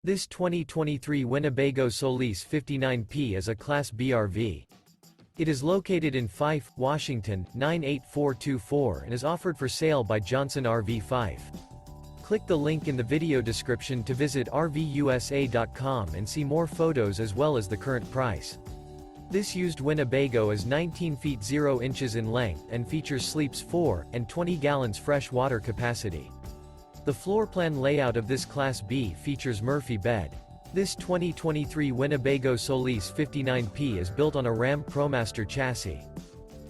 This 2023 Winnebago Solis 59P is a Class B RV. It is located in Fife, Washington, 98424 and is offered for sale by Johnson RV Fife. Click the link in the video description to visit RVUSA.com and see more photos as well as the current price. This used Winnebago is 19 feet 0 inches in length and features sleeps 4 and 20 gallons fresh water capacity. The floor plan layout of this Class B features Murphy bed. This 2023 Winnebago Solis 59P is built on a Ram ProMaster chassis.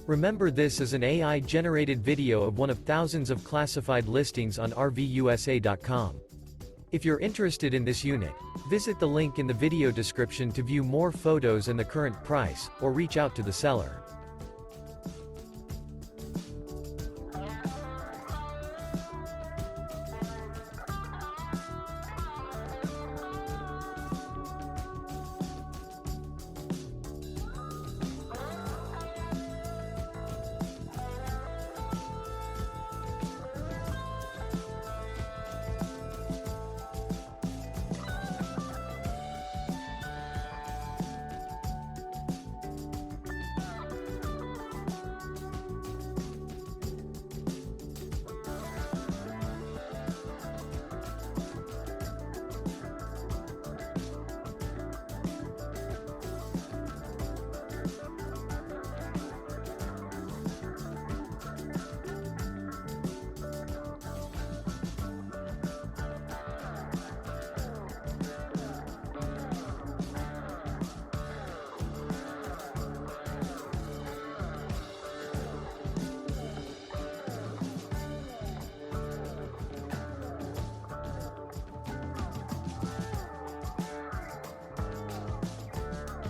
Remember, this is an AI-generated video of one of thousands of classified listings on RVUSA.com. If you're interested in this unit, visit the link in the video description to view more photos and the current price, or reach out to the seller.